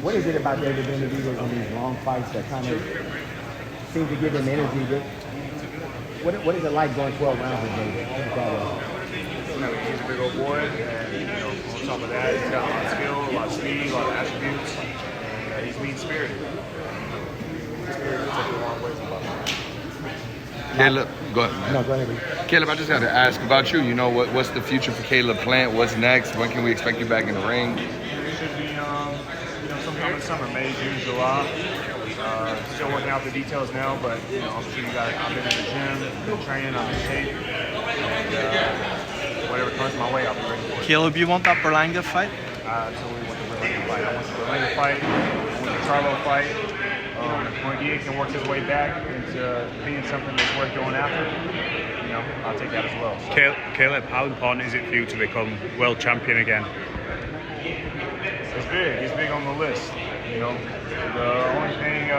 What is it about David Benavidez in these long fights that kind of seem to give him energy? What is it like going 12 rounds with David? He's a big old boy, and on top of that, he's got a lot of skill, a lot of speed, a lot of attributes, and he's mean-spirited. Mean-spirited takes a long way from boxing. Caleb, go ahead, man. No, go ahead. Caleb, I just got to ask about you. What's the future for Caleb Plant? What's next? When can we expect you back in the ring? It should be, sometime in summer, May, June, July. Still working out the details now, but I'm sure I've been in the gym, been training, I'm in shape, and whatever comes my way, I'll be ready for it. Caleb, you want that Berlanga fight? I absolutely want the Berlanga fight. I want the Berlanga fight. I want the Charlo fight. If Morrell can work his way back into being something that's worth going after, I'll take that as well. Caleb, how important is it for you to become world champion again? It's big. He's big on the list. The only thing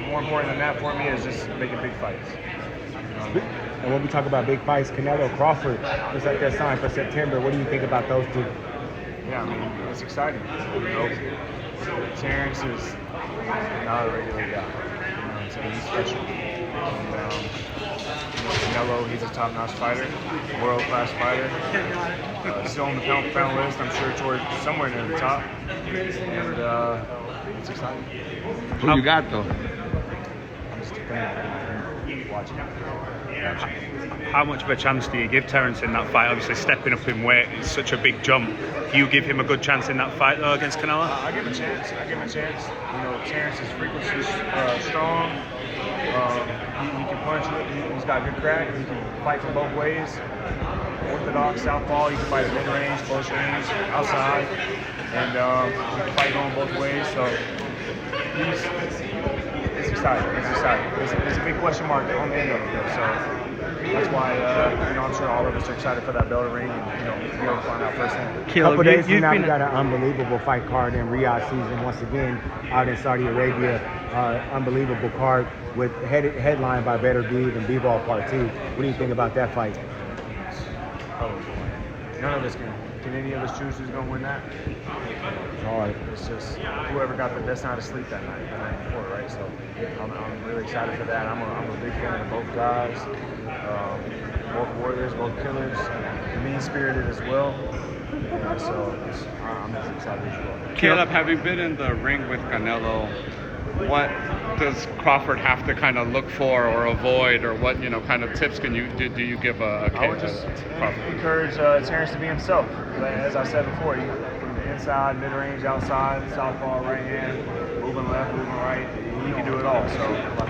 more important than that for me is just making big fights. And when we talk about big fights, Canelo, Crawford, looks like they're signed for September. What do you think about those two? Yeah, it's exciting. Terrence is not a regular guy. He's special. And, Canelo, he's a top-notch fighter, world-class fighter. Still on the pound list, I'm sure, towards somewhere near the top. And it's exciting. Who you got, though? I'm just a fan. Watching. How much of a chance do you give Terrence in that fight? Obviously, stepping up in weight is such a big jump. Do you give him a good chance in that fight, though, against Canelo? I give him a chance. Terrence's frequency is strong. He can punch. He's got good crack. He can fight from both ways. Orthodox, southpaw. He can fight at mid-range, close range, outside, and he can fight going both ways. So it's exciting. It's a big question mark on the end of it, though. So that's why I'm sure all of us are excited for that bell to ring and be able to find out firsthand. A couple days from now, we got an unbelievable fight card in Riyadh season once again out in Saudi Arabia. Unbelievable card with headlined by Better Believe and B-Ball Part 2. What do you think about that fight? Oh, none of us can any of us choose who's going to win that? All right. It's just whoever got the best night of sleep that night, the night before, right? So I'm really excited for that. I'm a big fan of both guys, both warriors, both killers, mean-spirited as well. So I'm as excited as well. Caleb, having been in the ring with Canelo, what does Crawford have to kind of look for or avoid, or what kind of tips do you give a I would just encourage Terrence to be himself. As I said before, from the inside, mid-range, outside, southpaw, right hand, moving left, moving right, he can do it all. So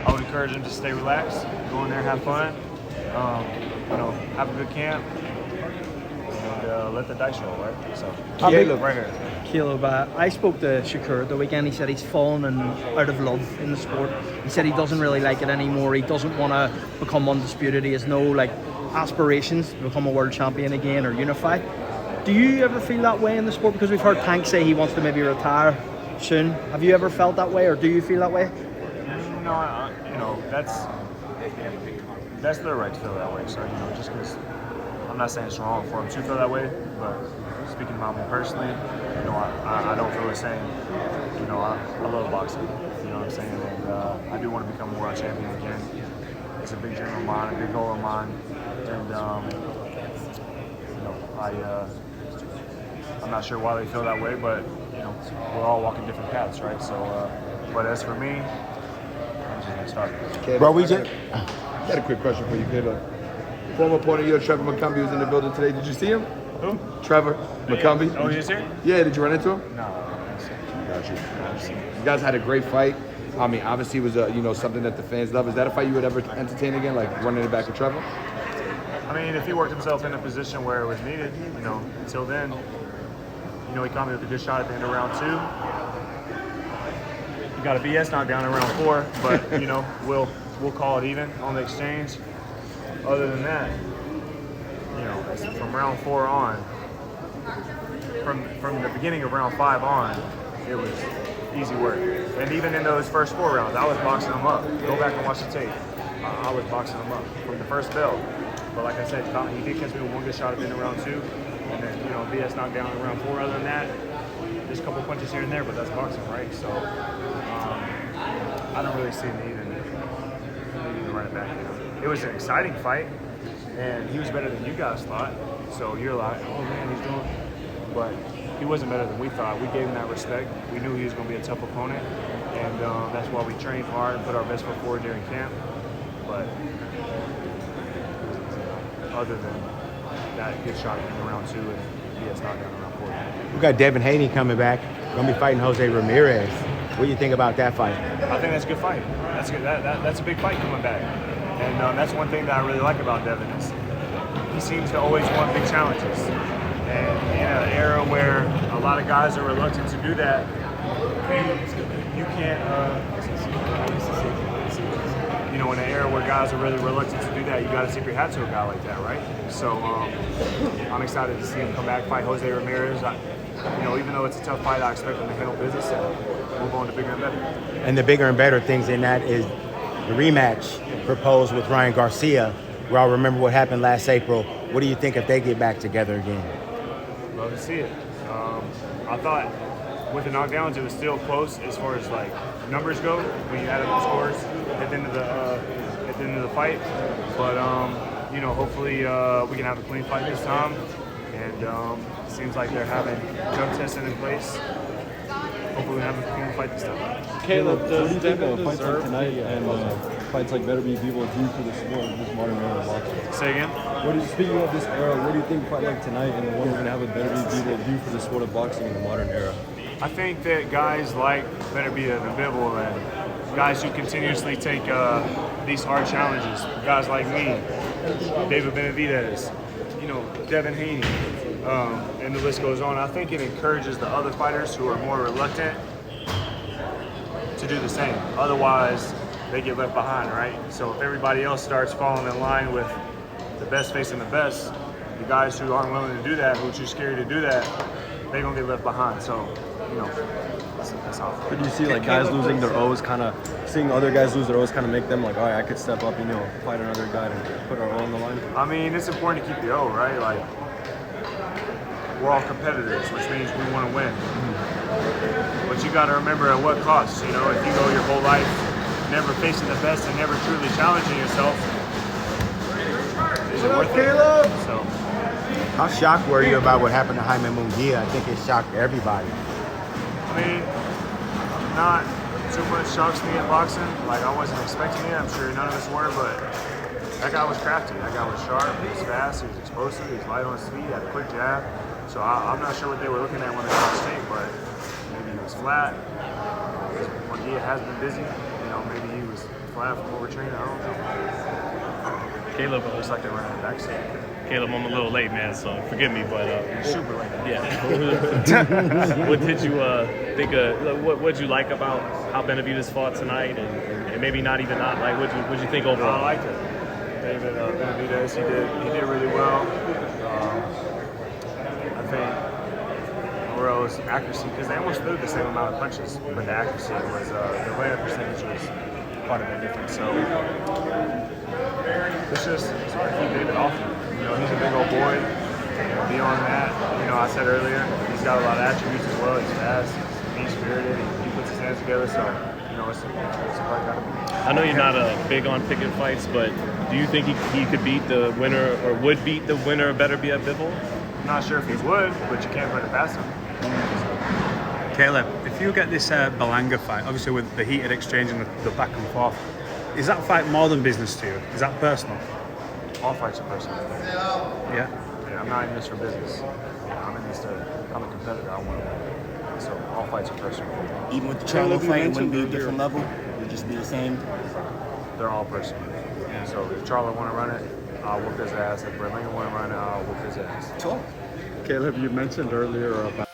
I would encourage him to stay relaxed, go in there, have fun, have a good camp, and let the dice roll, right? So Caleb, right here. Caleb, I spoke to Shakur the weekend. He said he's fallen out of love in the sport. He said he doesn't really like it anymore. He doesn't want to become undisputed. He has no aspirations to become a world champion again or unify. Do you ever feel that way in the sport? Because we've heard Tank say he wants to maybe retire soon. Have you ever felt that way, or do you feel that way? No, that's their right to feel that way. So just because I'm not saying it's wrong for them to feel that way, but speaking about me personally, I don't feel the same. I love boxing. You know what I'm saying? And I do want to become a world champion again. It's a big dream of mine, a big goal of mine, and I'm not sure why they feel that way, but we're all walking different paths, right? So, but as for me, I'm just gonna start. Bro, we got a quick question for you, Caleb. Former opponent of yours, Trevor McCumbee, was in the building today. Did you see him? Who? Trevor McCumbee. Oh, he's here? Yeah, did you run into him? No. Got you. You guys had a great fight. I mean, obviously it was something that the fans love. Is that a fight you would ever entertain again, like running it back with Trevor? I mean, if he worked himself in a position where it was needed, until then, he caught me with a good shot at the end of round 2. He got a BS knockdown in round 4, but, we'll call it even on the exchange. Other than that, from round 4 on, from the beginning of round 5 on, it was easy work. And even in those first 4 rounds, I was boxing him up. Go back and watch the tape. I was boxing him up from the first bell. But like I said, he did catch me with one good shot at the end of round 2. And then, BS knockdown in round 4. Other than that, just a couple punches here and there, but that's boxing, right? So I don't really see a need in to run it back. You know? It was an exciting fight, and he was better than you guys thought. So you're like, oh man, he's doing. But he wasn't better than we thought. We gave him that respect. We knew he was going to be a tough opponent, and that's why we trained hard and put our best foot forward during camp. But other than that good shot in round 2 and BS knockdown in round 4. We got Devin Haney coming back. Gonna be fighting Jose Ramirez. What do you think about that fight? I think that's a good fight. That's good. That's a big fight coming back, and that's one thing that I really like about Devin is he seems to always want big challenges. And in an era where a lot of guys are reluctant to do that, you can't. You know, in an era where guys are really reluctant to do that, you got to tip your hat to a guy like that, right? So I'm excited to see him come back, fight Jose Ramirez. You know, even though it's a tough fight, I expect him to handle business and move on to bigger and better. And the bigger and better things in that is the rematch proposed with Ryan Garcia. We all remember what happened last April. What do you think if they get back together again? Love to see it. I thought with the knockdowns, it was still close as far as like numbers go when you added the scores at the end of the fight. But you know, hopefully we can have a clean fight this time. And it seems like they're having drug testing in place. Hopefully we have a clean fight this time. Caleb, what do you think of fights like tonight and fights like Better Be People do for the sport in this modern era of boxing? Say again? Speaking of this era, what do you think a fight like tonight and the one we're going to have with Better Be People do for the sport of boxing in the modern era? I think that guys like Better Be Bibble and guys who continuously take these hard challenges, guys like me, David Benavidez, you know, Devin Haney, and the list goes on. I think it encourages the other fighters who are more reluctant to do the same. Otherwise, they get left behind, right? So if everybody else starts falling in line with the best facing the best, the guys who aren't willing to do that, who are too scared to do that, they're gonna get left behind. So, you know, that's how. Could you see like guys losing their O's, kind of seeing other guys lose their O's, kind of make them like, all right, I could step up, you know, fight another guy and put our O on the line? I mean, it's important to keep the O, right? Like, we're all competitors, which means we want to win. But you got to remember at what cost. You know, if you go your whole life never facing the best and never truly challenging yourself, is it worth it? So, How shocked were you about what happened to Jaime Munguia? I think it shocked everybody. I mean, not too much shocks to me in boxing. Like, I wasn't expecting it. I'm sure none of us were, but that guy was crafty. That guy was sharp. He was fast. He was explosive. He was light on his feet. He had a quick jab. So I'm not sure what they were looking at when they saw tape, but maybe he was flat. Munguia has been busy. You know, maybe he was flat from overtraining. I don't know. Caleb, Looks like they were in the backseat. Caleb, I'm a little late, man, so forgive me, but Super late. yeah. What did you think of? What did you like about how Benavidez fought tonight, and maybe not even not like what you think overall? I liked it. David Benavidez, he did really well. I think Morrell's accuracy, because they almost threw the same amount of punches, but the accuracy was the layup percentage was quite a bit different. So it's just hard to keep David off him. You know, he's a big old boy. Beyond that, you know, I said earlier, he's got a lot of attributes as well. He's fast, he's mean-spirited, he puts his hands together. So, you know, it's a fight gotta be. I know you're not big on picking fights, but do you think he could beat the winner or would beat the winner of Better Be a Bivol? I'm not sure if he would, but you can't put it past him. Caleb, if you get this Berlanga fight, obviously with the heated exchange and the back and forth, is that fight more than business to you? Is that personal? All fights are personal. Yeah. Yeah, I'm not in this for business. I'm in this to become a competitor. I want to win. So all fights are personal. Even with the Charlo fight, it wouldn't be a different level. It would just be the same. They're all personal. So if Charlo want to run it, I'll whoop his ass. If Berlanga want to run it, I'll whoop his ass. Talk. Caleb, you mentioned earlier about